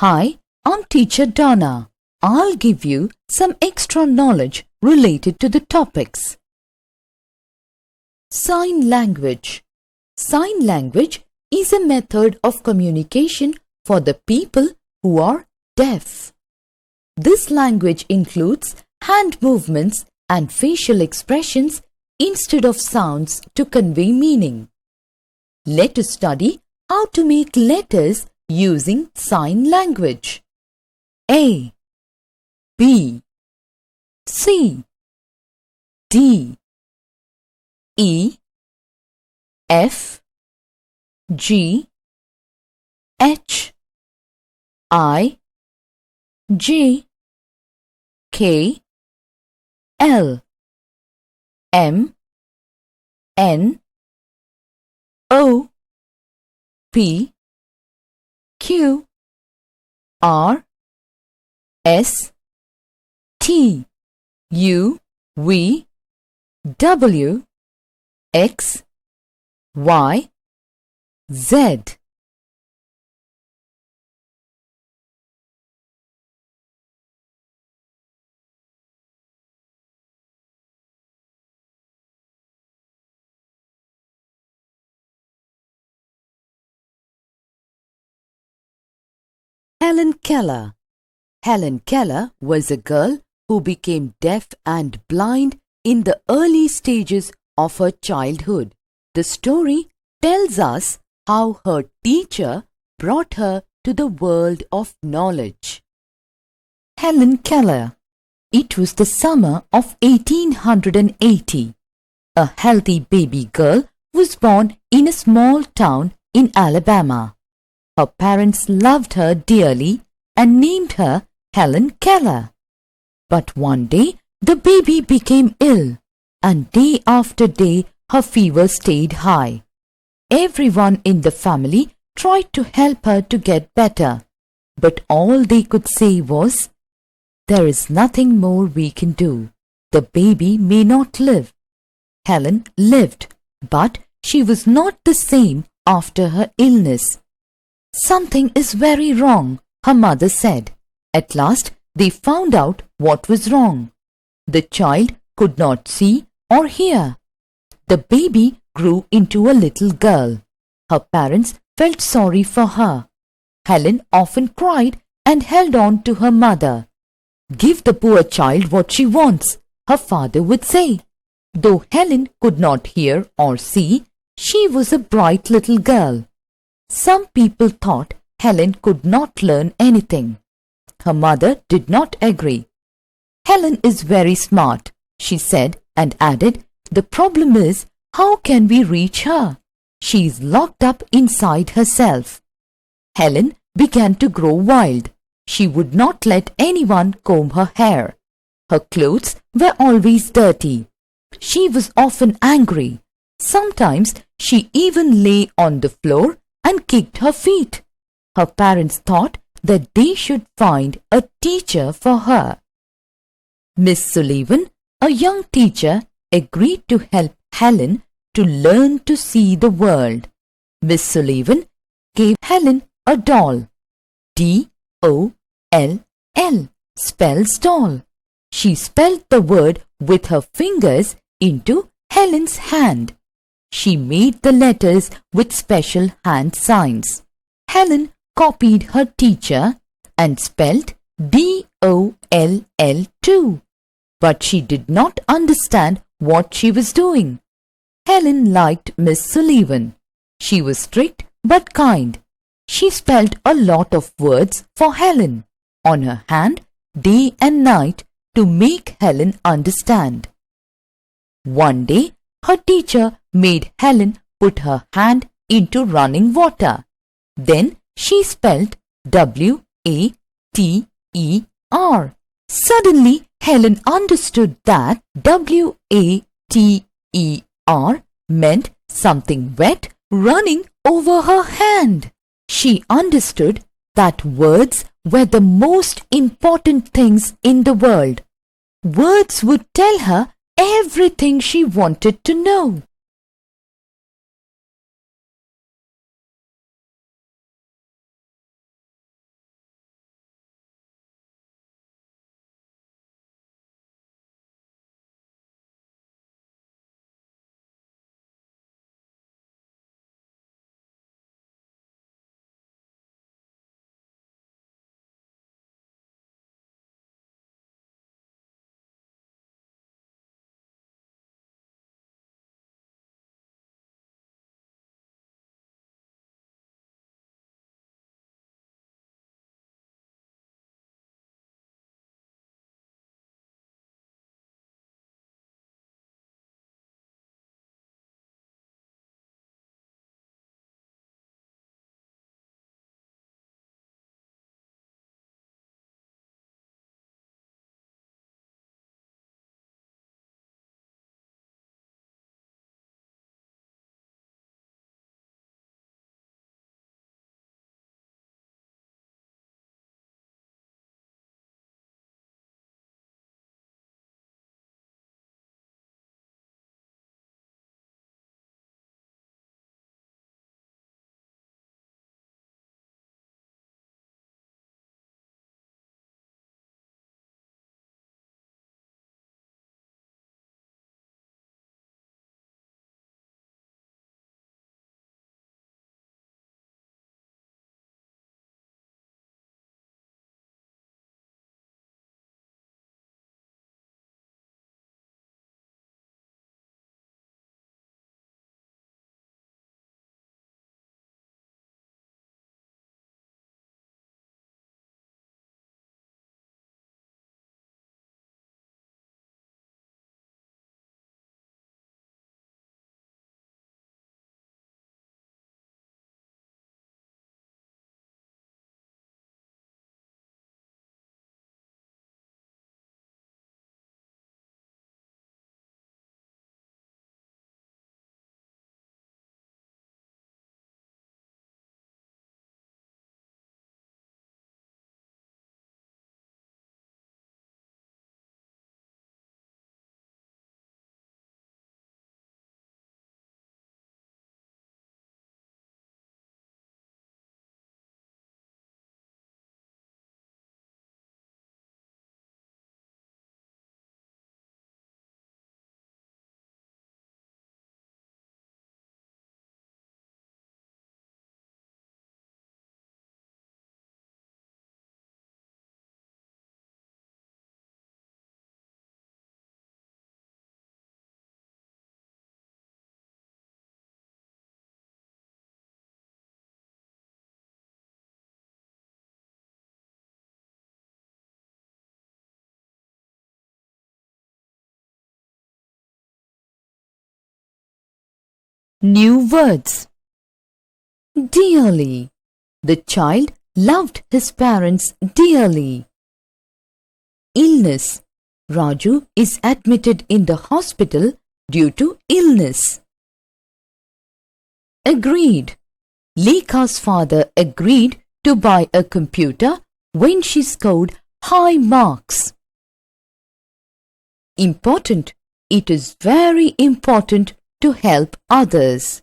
Hi, I'm Teacher Donna. I'll give you some extra knowledge related to the topics. Sign language. Sign language is a method of communication for the people who are deaf. This language includes hand movements and facial expressions instead of sounds to convey meaning. Let us study how to make letters using sign language. A, B, C, D, E, F, G, H, I, J, K, L, M, N, O, P, Q, R, S, T, U, V, W, X, Y, Z. Helen Keller. Helen Keller was a girl who became deaf and blind in the early stages of her childhood. The story tells us how her teacher brought her to the world of knowledge. Helen Keller. It was the summer of 1880. A healthy baby girl was born in a small town in Alabama. Her parents loved her dearly and named her Helen Keller. But one day the baby became ill, and day after day her fever stayed high. Everyone in the family tried to help her to get better, but all they could say was, "There is nothing more we can do. The baby may not live." Helen lived, but she was not the same after her illness. "Something is very wrong," her mother said. At last they found out what was wrong. The child could not see or hear. The baby grew into a little girl. Her parents felt sorry for her. Helen often cried and held on to her mother. "Give the poor child what she wants," her father would say. Though Helen could not hear or see, she was a bright little girl. Some people thought Helen could not learn anything. Her mother did not agree. "Helen is very smart," she said, and added, "The problem is, how can we reach her? She is locked up inside herself." Helen began to grow wild. She would not let anyone comb her hair. Her clothes were always dirty. She was often angry. Sometimes she even lay on the floor and kicked her feet. Her parents thought that they should find a teacher for her. Miss Sullivan, a young teacher, agreed to help Helen to learn to see the world. Miss Sullivan gave Helen a doll. D-O-L-L spells doll. She spelled the word with her fingers into Helen's hand. She made the letters with special hand signs. Helen copied her teacher and spelled D-O-L-L too. But she did not understand what she was doing. Helen liked Miss Sullivan. She was strict but kind. She spelled a lot of words for Helen on her hand day and night to make Helen understand. One day, her teacher made Helen put her hand into running water. Then she spelled W-A-T-E-R. Suddenly, Helen understood that W-A-T-E-R meant something wet running over her hand. She understood that words were the most important things in the world. Words would tell her everything she wanted to know. New words. Dearly. The child loved his parents dearly. Illness. Raju is admitted in the hospital due to illness. Agreed. Lekha's father agreed to buy a computer when she scored high marks. Important. It is very important to help others.